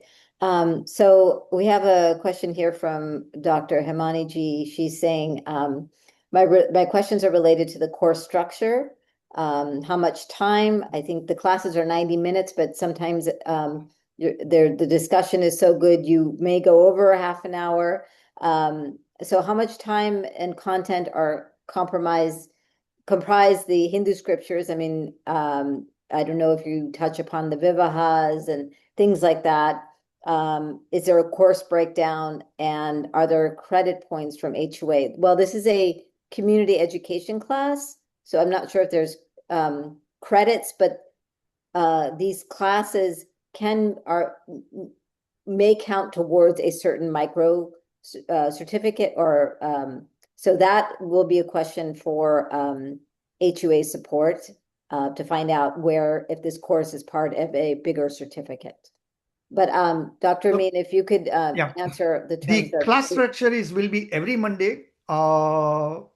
So we have a question here from Dr. Himani G. She's saying, my questions are related to the course structure. How much time? I think the classes are 90 minutes, but sometimes the discussion is so good you may go over a half an hour. So how much time and content are comprise the Hindu scriptures? I mean, I don't know if you touch upon the vivahas and things like that. Is there a course breakdown and are there credit points from HUA? Well, this is a community education class, so I'm not sure if there's credits, but these classes may count towards a certain micro certificate, or so that will be a question for HUA support to find out where, if this course is part of a bigger certificate. But Dr. So, Amin, if you could yeah, answer the terms the of class structure is will be every Monday, what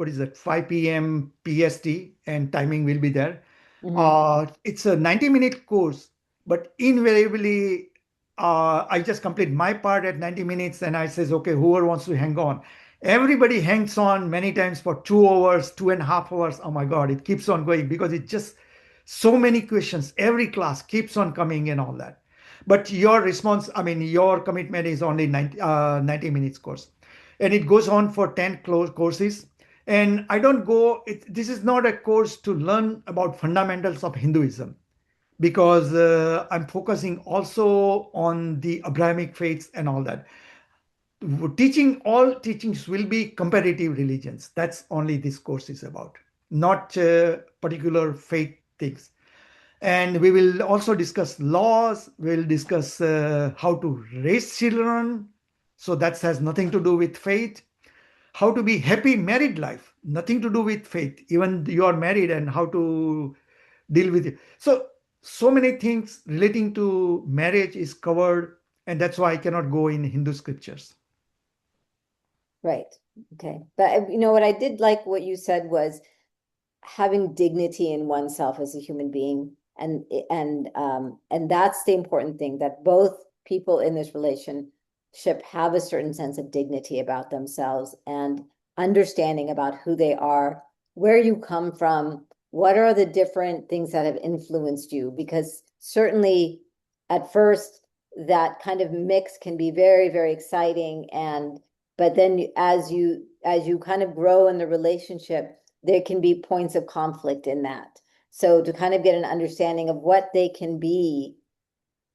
is that, 5 p.m. PST, and timing will be there. Mhm. It's a 90-minute course, but invariably, I just complete my part at 90 minutes and I says, okay, whoever wants to hang on. Everybody hangs on many times for 2 hours, 2.5 hours. Oh my God, it keeps on going because it's just so many questions. Every class keeps on coming and all that. But your response, I mean, your commitment is only 90 minutes course. And it goes on for 10 courses. And I don't go, this is not a course to learn about fundamentals of Hinduism because I'm focusing also on the Abrahamic faiths and all that. Teaching, all teachings will be comparative religions. That's only this course is about, not particular faith things. And we will also discuss laws. We'll discuss how to raise children. So that has nothing to do with faith. How to be happy married life, nothing to do with faith. Even you are married and how to deal with it. So many things relating to marriage is covered, and that's why I cannot go in Hindu scriptures. Right. Okay. But you know what I did like what you said was having dignity in oneself as a human being, and that's the important thing, that both people in this relationship have a certain sense of dignity about themselves and understanding about who they are, where you come from, what are the different things that have influenced you, because certainly at first that kind of mix can be very, very exciting, and but then as you kind of grow in the relationship, there can be points of conflict in that. So to kind of get an understanding of what they can be,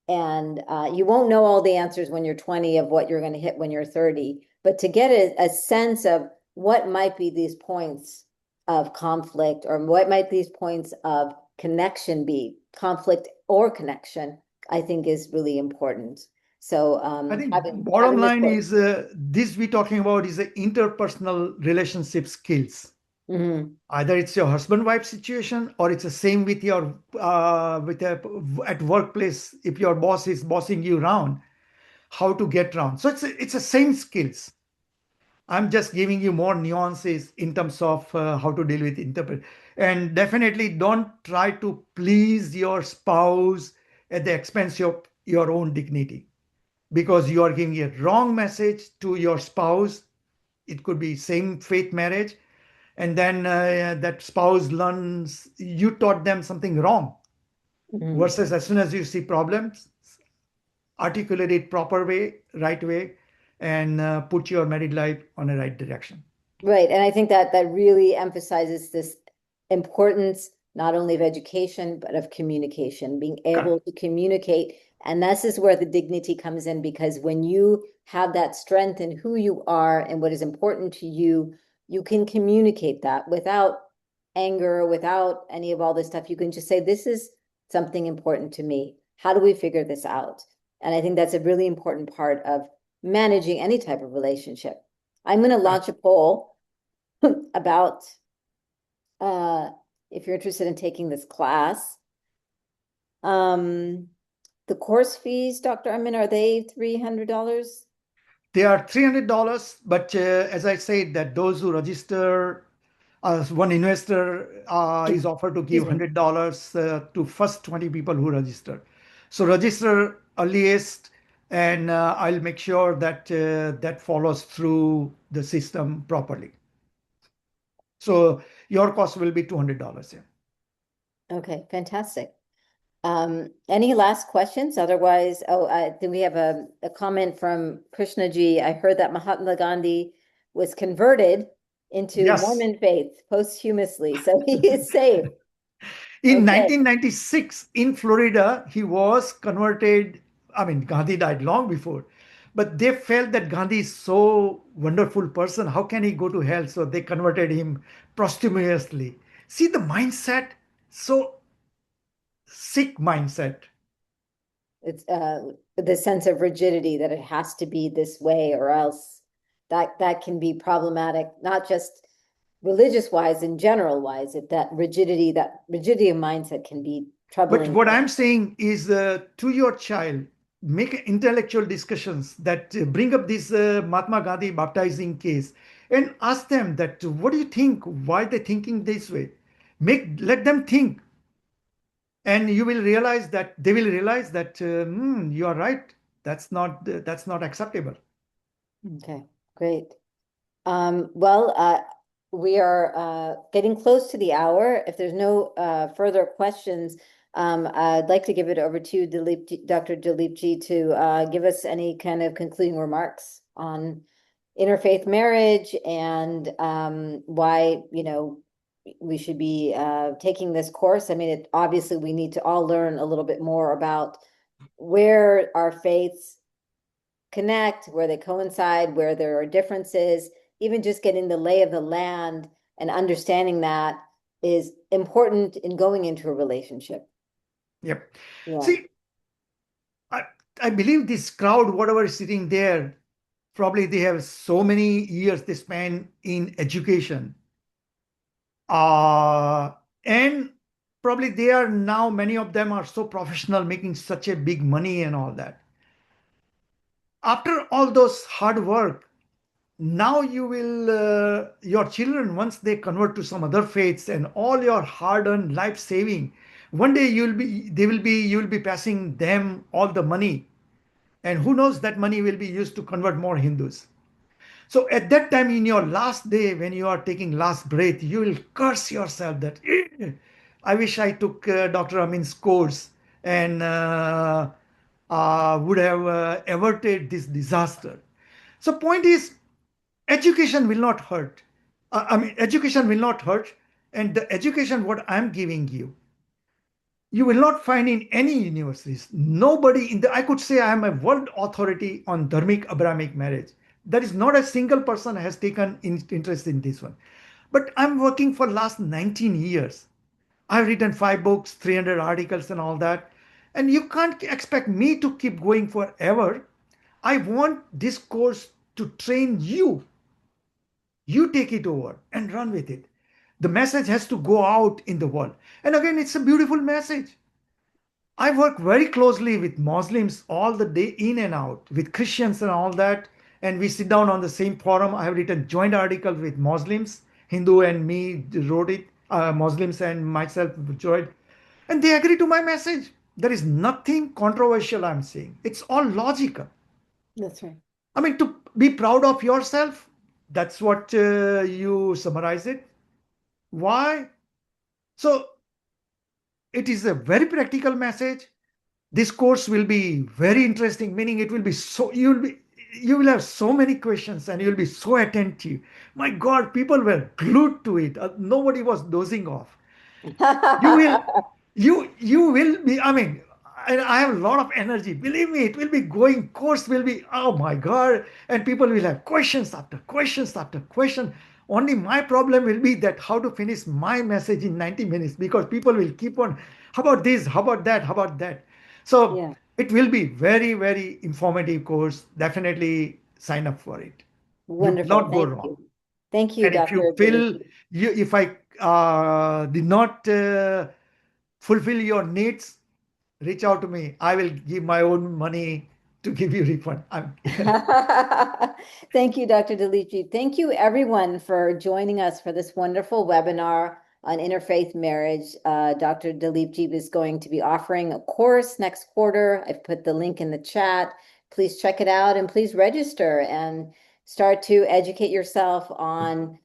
and you won't know all the answers when you're 20 of what you're going to hit when you're 30, but to get a sense of what might be these points of conflict, or what might these points of connection be, conflict or connection, I think is really important. So I think bottom having this line book. is this we're talking about is the interpersonal relationship skills. Mhm. Either it's your husband-wife situation or it's the same with your at workplace. If your boss is bossing you around, how to get around. So it's the same skills. I'm just giving you more nuances in terms of how to deal with interpret. And definitely don't try to please your spouse at the expense of your own dignity, because you are giving a wrong message to your spouse. It could be same faith marriage, and then that spouse learns you taught them something wrong. Mhm. Versus as soon as you see problems, articulate it proper way, right way, and put your married life on a right direction. Right. And I think that that really emphasizes this importance not only of education, but of communication, being able Correct. to communicate. And this is where the dignity comes in, because when you have that strength in who you are and what is important to you, you can communicate that without anger, without any of all this stuff. You can just say, this is something important to me. How do we figure this out? And I think that's a really important part of managing any type of relationship. I'm going to Correct. launch a poll about uh, if you're interested in taking this class. Um, the course fees, Dr. Amin, are they $300? They are $300, but as I said, that those who register, one investor is offered to give Excuse me. $100 to first 20 people who register. So register earliest, and I'll make sure that that follows through the system properly. So your cost will be $200. Yeah. Okay, fantastic. Any last questions? Otherwise, then we have a comment from Krishna Ji. I heard that Mahatma Gandhi was converted into Yes. Mormon faith posthumously, so he is safe. In Okay. 1996, in Florida, he was converted. I mean, Gandhi died long before, but they felt that Gandhi is so wonderful person. How can he go to hell? So they converted him posthumously. See the mindset, so sick mindset. It's the sense of rigidity that it has to be this way or else that can be problematic, not just religious wise and general wise. That rigidity of mindset can be But troubling. what I'm saying is to your child, make intellectual discussions that bring up this Mahatma Gandhi baptizing case and ask them that what do you think? Why they thinking this way? Let them think, and you will realize that they will realize that you are right. That's not acceptable. Okay, great. Well, we are getting close to the hour. If there's no further questions, I'd like to give it over to Dr. Dilip Ji to give us any kind of concluding remarks on interfaith marriage and why, we should be taking this course. I mean, obviously we need to all learn a little bit more about where our faiths connect, where they coincide, where there are differences. Even just getting the lay of the land and understanding that is important in going into a relationship. Yep. Yeah. See, I, I believe this crowd, whatever is sitting there, probably they have so many years they spend in education. Uh, and probably they are now, many of them are so professional, making such a big money and all that. After all those hard work, now you will, your children, once they convert to some other faiths and all your hard-earned life saving, one day you will be passing them all the money. And who knows, that money will be used to convert more Hindus. So at that time, in your last day, when you are taking last breath, you will curse yourself that I wish I took Dr. Amin's course and would have averted this disaster. So point is, education will not hurt. I mean, education will not hurt, and the education what I'm giving you will not find in any universities. Nobody in the, I could say I am a world authority on Dharmic-Abrahamic marriage. There is not a single person has taken interest in this one. But I'm working for last 19 years. I've written 5 books, 300 articles and all that. And you can't expect me to keep going forever. I want this course to train you. You take it over and run with it. The message has to go out in the world. And again, it's a beautiful message. I work very closely with Muslims all the day in and out, with Christians and all that. And we sit down on the same forum. I have written joint articles with Muslims, Hindu and me wrote it, Muslims and myself joined. And they agree to my message. There is nothing controversial I'm saying. It's all logical. That's right. I mean, to be proud of yourself, that's what you summarize it. Why? So it is a very practical message. This course will be very interesting, meaning it will be so, you will have so many questions and you'll be so attentive. My God, people were glued to it. Nobody was dozing off. You will, you will be, I mean, I have a lot of energy. Believe me, it will be going, course will be, oh my God. And people will have questions after questions after question. Only my problem will be that how to finish my message in 90 minutes because people will keep on, how about this? How about that? How about that? So Yeah. it will be very, very informative course. Definitely sign up for it. You will Wonderful. not go Thank wrong. you. Thank you, And if you Dr. feel Dilip. you, if I did not fulfill your needs, reach out to me. I will give my own money to give you refund. Thank you, Dr. Delici. Thank you, everyone, for joining us for this wonderful webinar. on interfaith marriage. Dr. Dilip Jeeb is going to be offering a course next quarter. I've put the link in the chat. Please check it out and please register and start to educate yourself on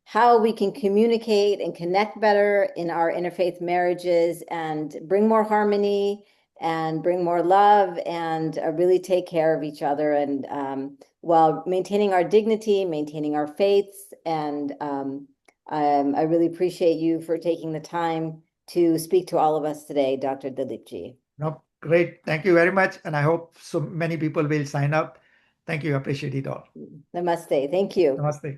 how we can communicate and connect better in our interfaith marriages and bring more harmony and bring more love and really take care of each other and while maintaining our dignity, maintaining our faiths. And I really appreciate you for taking the time to speak to all of us today, Dr. Dilipji. No, great. Thank you very much. And I hope so many people will sign up. Thank you. Appreciate it all. Namaste. Thank you. Namaste.